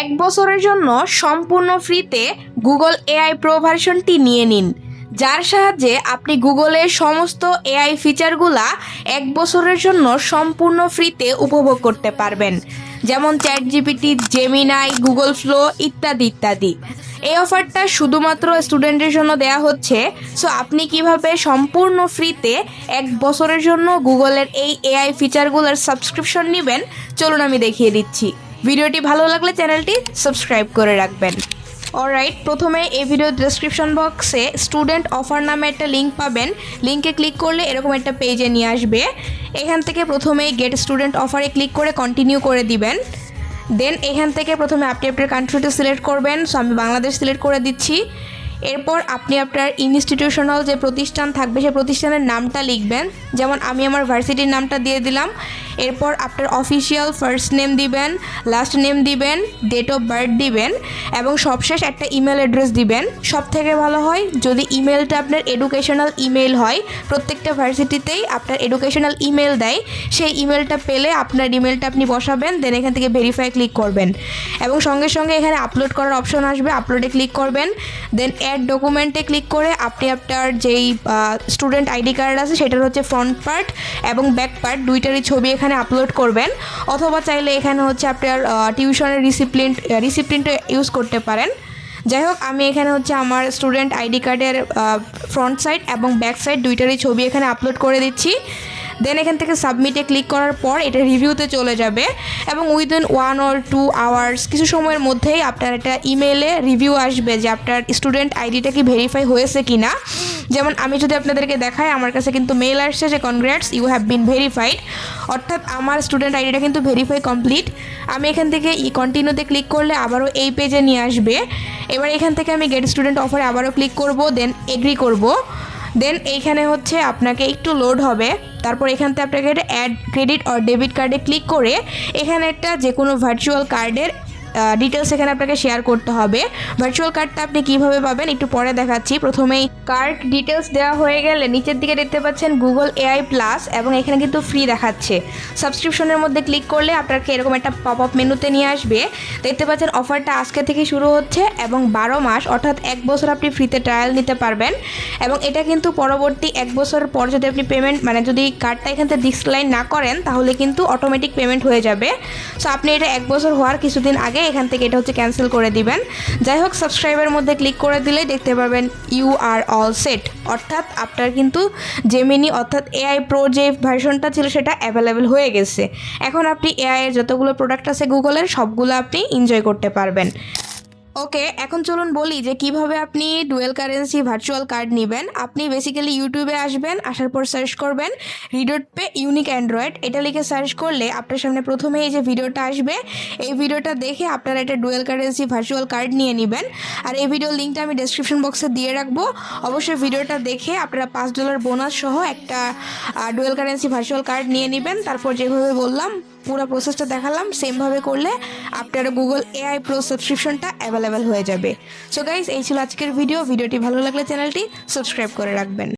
এক বছরের জন্য সম্পূর্ণ ফ্রিতে গুগল এআই প্রো ভার্সনটি নিয়ে নিন, যার সাহায্যে আপনি গুগলের সমস্ত এআই ফিচারগুলা এক বছরের জন্য সম্পূর্ণ ফ্রিতে উপভোগ করতে পারবেন, যেমন চ্যাটজিপিটি, জেমিনাই, গুগল ফ্লো ইত্যাদি ইত্যাদি। এই অফারটা শুধুমাত্র স্টুডেন্টের জন্য দেয়া হচ্ছে। সো আপনি কিভাবে সম্পূর্ণ ফ্রিতে এক বছরের জন্য গুগলের এই এআই ফিচারগুলোর সাবস্ক্রিপশন নেবেন, চলুন আমি দেখিয়ে দিচ্ছি। ভিডিওটি ভালো লাগলে চ্যানেলটি সাবস্ক্রাইব করে রাখবেন। অলরাইট, প্রথমে এই ভিডিও ডেসক্রিপশন বক্সে স্টুডেন্ট অফার নামে একটা লিঙ্ক পাবেন। লিঙ্কে ক্লিক করলে এরকম একটা পেজে নিয়ে আসবে। এখান থেকে প্রথমে গেট স্টুডেন্ট অফারে ক্লিক করে কন্টিনিউ করে দিবেন। দেন এখান থেকে প্রথমে আপনি আপনার কান্ট্রিটা সিলেক্ট করবেন। সো আমি বাংলাদেশ সিলেক্ট করে দিচ্ছি। এরপর আপনি আপনার ইনস্টিটিউশনাল যে প্রতিষ্ঠান থাকবে সেই প্রতিষ্ঠানের নামটা লিখবেন, যেমন আমি আমার ভার্সিটির নামটা দিয়ে দিলাম। এরপর আপনার অফিসিয়াল ফার্স্ট নেম দিবেন, লাস্ট নেম দিবেন, ডেট অফ বার্থ দিবেন এবং সবশেষ একটা ইমেল অ্যাড্রেস দিবেন। সব থেকে ভালো হয় যদি ইমেলটা আপনার এডুকেশনাল ইমেল হয়। প্রত্যেকটা ভার্সিটিতেই আপনার এডুকেশনাল ইমেল দেয়, সেই ইমেলটা পেলে আপনার ইমেলটা আপনি বসাবেন। দেন এখান থেকে ভেরিফাই ক্লিক করবেন এবং সঙ্গে সঙ্গে এখানে আপলোড করার অপশন আসবে, আপলোডে ক্লিক করবেন। দেন অ্যাড ডকুমেন্টে ক্লিক করে আপনি আপনার যেই স্টুডেন্ট আইডি কার্ড আছে সেটার হচ্ছে ফ্রন্ট পার্ট এবং ব্যাক পার্ট দুইটারই ছবি এখানে আপলোড করবেন। অথবা চাইলে এখানে হচ্ছে আপনার টিউশনের রিসিপ্টটা ইউজ করতে পারেন। যাই হোক, আমি এখানে হচ্ছে আমার স্টুডেন্ট আইডি কার্ডের ফ্রন্ট সাইড এবং ব্যাক সাইড দুইটারই ছবি এখানে আপলোড করে দিচ্ছি। দেন এখান থেকে সাবমিটে ক্লিক করার পর এটা রিভিউতে চলে যাবে এবং উইদিন 1 or 2 আওয়ার্স কিছু সময়ের মধ্যেই আপনার একটা ইমেলে রিভিউ আসবে যে আপনার স্টুডেন্ট আইডিটা কি ভেরিফাই হয়েছে কি না। যেমন আমি যদি আপনাদেরকে দেখাই, আমার কাছে কিন্তু মেল আসছে যে congrats, you have been verified, অর্থাৎ আমার স্টুডেন্ট আইডিটা কিন্তু ভেরিফাই কমপ্লিট। আমি এখান থেকে কন্টিনিউতে ক্লিক করলে আবারও এই পেজে নিয়ে আসবে। এবার এখান থেকে আমি গেট স্টুডেন্ট অফারে আবারও ক্লিক করব, দেন এগ্রি করব। দেন এইখানে হচ্ছে আপনাকে একটু লোড হবে। তারপর এখান থেকে আপনাকে অ্যাড ক্রেডিট অর ডেবিট কার্ডে ক্লিক করে এখানে একটা যে কোনো ভার্চুয়াল কার্ডের ডিটেলস এখানে আপনাকে শেয়ার করতে হবে। ভার্চুয়াল কার্ডটা আপনি কিভাবে পাবেন একটু পরে দেখাচ্ছি। প্রথমেই কার্ড ডিটেলস দেওয়া হয়ে গেলে নিচের দিকে দেখতে পাচ্ছেন গুগল এআই প্লাস এবং এখানে কিন্তু ফ্রি দেখাচ্ছে। সাবস্ক্রিপশনের মধ্যে ক্লিক করলে আপনাকে এরকম একটা পপ আপ মেনুতে নিয়ে আসবে। দেখতে পাচ্ছেন অফারটা আজকে থেকে শুরু হচ্ছে এবং 12 মাস অর্থাৎ 1 বছর আপনি ফ্রিতে ট্রায়াল নিতে পারবেন। এবং এটা কিন্তু পরবর্তী 1 বছর পর যদি আপনি পেমেন্ট যদি কার্ডটা এখান থেকে ডিসক্লাইন না করেন তাহলে কিন্তু অটোমেটিক পেমেন্ট হয়ে যাবে। সো আপনি এটা 1 বছর হওয়ার কিছুদিন আগে এখান থেকে এটা হচ্ছে ক্যান্সেল করে দিবেন। যাই হোক, সাবস্ক্রাইবের মধ্যে ক্লিক করে দিলে দেখতে পারবেন ইউ আর অল সেট, অর্থাৎ আপনার কিন্তু জেমিনি অর্থাৎ এআই প্রো যে ভার্সনটা ছিল সেটা অ্যাভেলেবেল হয়ে গেছে। এখন আপনি এআই এর যতগুলো প্রোডাক্ট আছে গুগলের সবগুলো আপনি এনজয় করতে পারবেন। ওকে, এখন চলুন বলি যে কিভাবে আপনি ডুয়েল কারেন্সি ভার্চুয়াল কার্ড নেবেন। আপনি বেসিক্যালি ইউটিউবে আসবেন, আসার পর সার্চ করবেন রিডট পে ইউনিক অ্যান্ড্রয়েড, এটা লিখে সার্চ করলে আপনার সামনে প্রথমে এই যে ভিডিওটা আসবে, এই ভিডিওটা দেখে আপনারা একটা ডুয়েল কারেন্সি ভার্চুয়াল কার্ড নিয়ে নেবেন। আর এই ভিডিওর লিঙ্কটা আমি ডেসক্রিপশন বক্সে দিয়ে রাখবো। অবশ্যই ভিডিওটা দেখে আপনারা $5 বোনাস সহ একটা ডুয়েল কারেন্সি ভার্চুয়াল কার্ড নিয়ে নেবেন। তারপর যেভাবে বললাম পুরো প্রসেসটা দেখালাম, সেমভাবে করলে আপনার গুগল এআই প্রো সাবস্ক্রিপশনটা অ্যাভেলেবেল হয়ে যাবে। সো গাইস, এই ছিল আজকের ভিডিওটি ভালো লাগলে চ্যানেলটি সাবস্ক্রাইব করে রাখবেন।